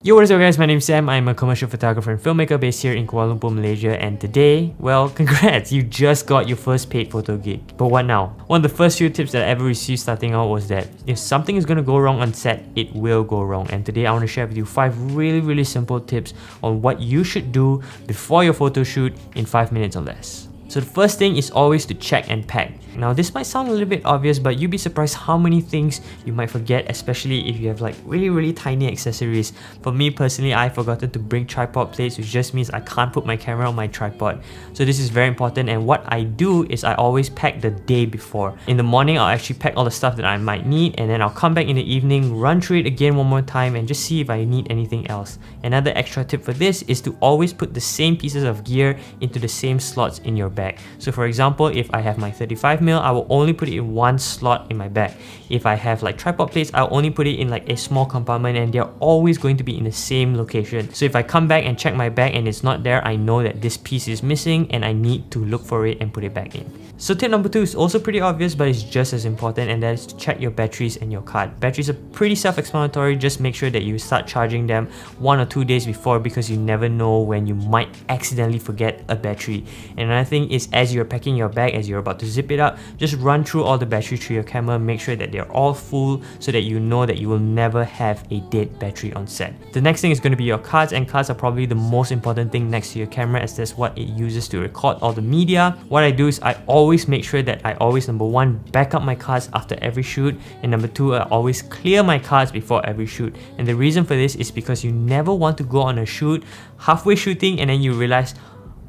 Yo, what is up guys, my name is Sam. I'm a commercial photographer and filmmaker based here in Kuala Lumpur, Malaysia, and today, well, congrats, you just got your first paid photo gig. But what now? One of the first few tips that I ever received starting out was that if something is going to go wrong on set, it will go wrong. And today I want to share with you 5 really simple tips on what you should do before your photo shoot in 5 minutes or less. So the first thing is always to check and pack. Now this might sound a little bit obvious, but you'd be surprised how many things you might forget, especially if you have like really tiny accessories. For me personally, I've forgotten to bring tripod plates, which just means I can't put my camera on my tripod. So this is very important, and what I do is I always pack the day before. In the morning, I'll actually pack all the stuff that I might need, and then I'll come back in the evening, run through it again one more time and just see if I need anything else. Another extra tip for this is to always put the same pieces of gear into the same slots in your bag. So for example, if I have my 35mm, I will only put it in one slot in my bag. If I have like tripod plates, I'll only put it in like a small compartment, and they're always going to be in the same location. So if I come back and check my bag and it's not there, I know that this piece is missing and I need to look for it and put it back in. So tip number 2 is also pretty obvious, but it's just as important, and that is to check your batteries and your card. Batteries are pretty self-explanatory. Just make sure that you start charging them 1 or 2 days before, because you never know when you might accidentally forget a battery. And another thing is, as you're packing your bag, as you're about to zip it up, just run through all the batteries through your camera, make sure that they're all full so that you know that you will never have a dead battery on set. The next thing is going to be your cards, and cards are probably the most important thing next to your camera, as that's what it uses to record all the media. What I do is I always make sure that I always, number 1, back up my cards after every shoot, and number 2, I always clear my cards before every shoot. And the reason for this is because you never want to go on a shoot, halfway shooting, and then you realize,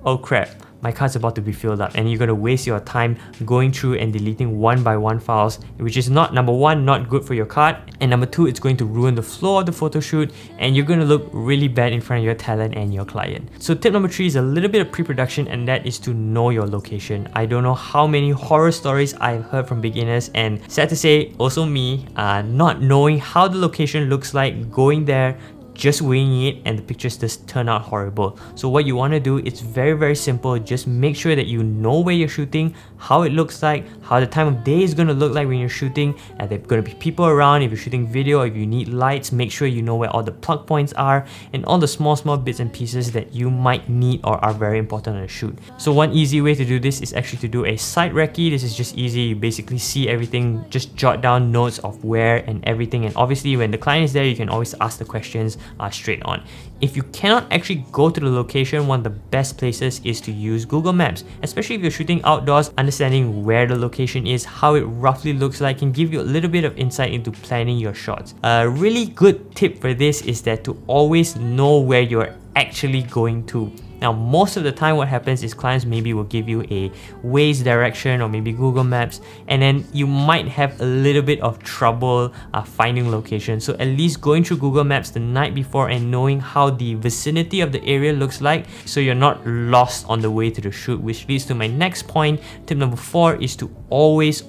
oh crap, my card's about to be filled up, and you're going to waste your time going through and deleting one by one files, which is not, number 1, not good for your card, and number 2, it's going to ruin the flow of the photo shoot, and you're going to look really bad in front of your talent and your client. So tip number 3 is a little bit of pre-production, and that is to know your location. I don't know how many horror stories I've heard from beginners, and sad to say, also me, not knowing how the location looks like, going there, just winging it, and the pictures just turn out horrible. So what you want to do, it's very simple. Just make sure that you know where you're shooting, how it looks like, how the time of day is going to look like when you're shooting, and there are going to be people around. If you're shooting video, or if you need lights, make sure you know where all the plug points are, and all the small bits and pieces that you might need or are very important on a shoot. So one easy way to do this is actually to do a site recce. This is just easy. You basically see everything, just jot down notes of where and everything, and obviously when the client is there, you can always ask the questions straight on. If you cannot actually go to the location, one of the best places is to use Google Maps, especially if you're shooting outdoors. Understanding where the location is, how it roughly looks like, can give you a little bit of insight into planning your shots. A really good tip for this is that to always know where you're actually going to. Now, most of the time what happens is clients maybe will give you a Waze direction or maybe Google Maps, and then you might have a little bit of trouble finding location. So at least going through Google Maps the night before and knowing how the vicinity of the area looks like, so you're not lost on the way to the shoot, which leads to my next point. Tip number 4 is to always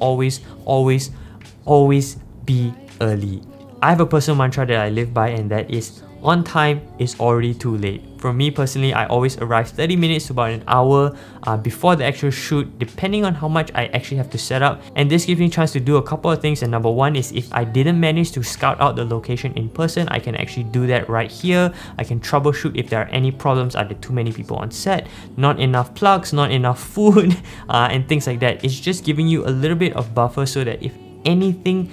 be early. I have a personal mantra that I live by, and that is, on time is already too late. For me personally, I always arrive 30 minutes to about an hour before the actual shoot, depending on how much I actually have to set up. And this gives me a chance to do a couple of things. And number 1 is, if I didn't manage to scout out the location in person, I can actually do that right here. I can troubleshoot if there are any problems. Are there too many people on set, not enough plugs, not enough food, and things like that. It's just giving you a little bit of buffer so that if anything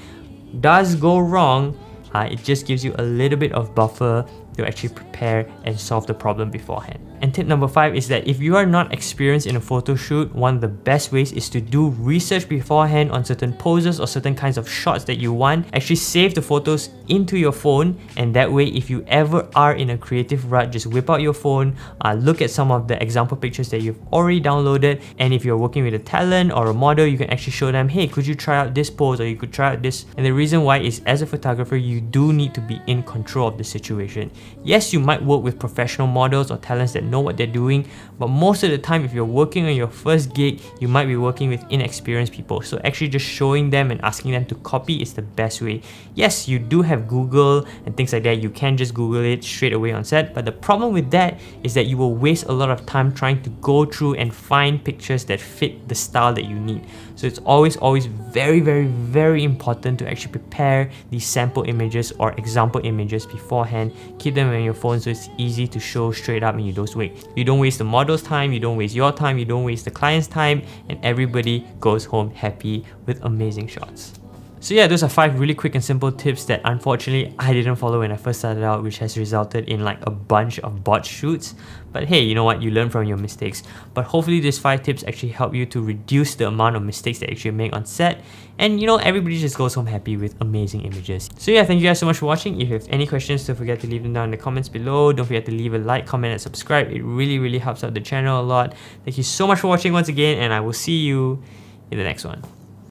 does go wrong, it just gives you a little bit of buffer to actually prepare and solve the problem beforehand. And tip number 5 is that if you are not experienced in a photo shoot, one of the best ways is to do research beforehand on certain poses or certain kinds of shots that you want. Actually save the photos into your phone, and that way if you ever are in a creative rut, just whip out your phone, look at some of the example pictures that you've already downloaded, and if you're working with a talent or a model, you can actually show them, hey, could you try out this pose, or you could try out this. And the reason why is, as a photographer, you do need to be in control of the situation. Yes, you might work with professional models or talents that know what they're doing. But most of the time, if you're working on your first gig, you might be working with inexperienced people. So actually just showing them and asking them to copy is the best way. Yes, you do have Google and things like that. You can just Google it straight away on set. But the problem with that is that you will waste a lot of time trying to go through and find pictures that fit the style that you need. So it's always very important to actually prepare these sample images or example images beforehand. Keep them on your phone so it's easy to show straight up and you don't waste the model's time, you don't waste your time, you don't waste the client's time, and everybody goes home happy with amazing shots. So yeah, those are 5 really quick and simple tips that unfortunately I didn't follow when I first started out, which has resulted in like a bunch of botched shoots. But hey, you know what? You learn from your mistakes. But hopefully these 5 tips actually help you to reduce the amount of mistakes that you actually make on set. And you know, everybody just goes home happy with amazing images. So yeah, thank you guys so much for watching. If you have any questions, don't forget to leave them down in the comments below. Don't forget to leave a like, comment, and subscribe. It really helps out the channel a lot. Thank you so much for watching once again, and I will see you in the next one.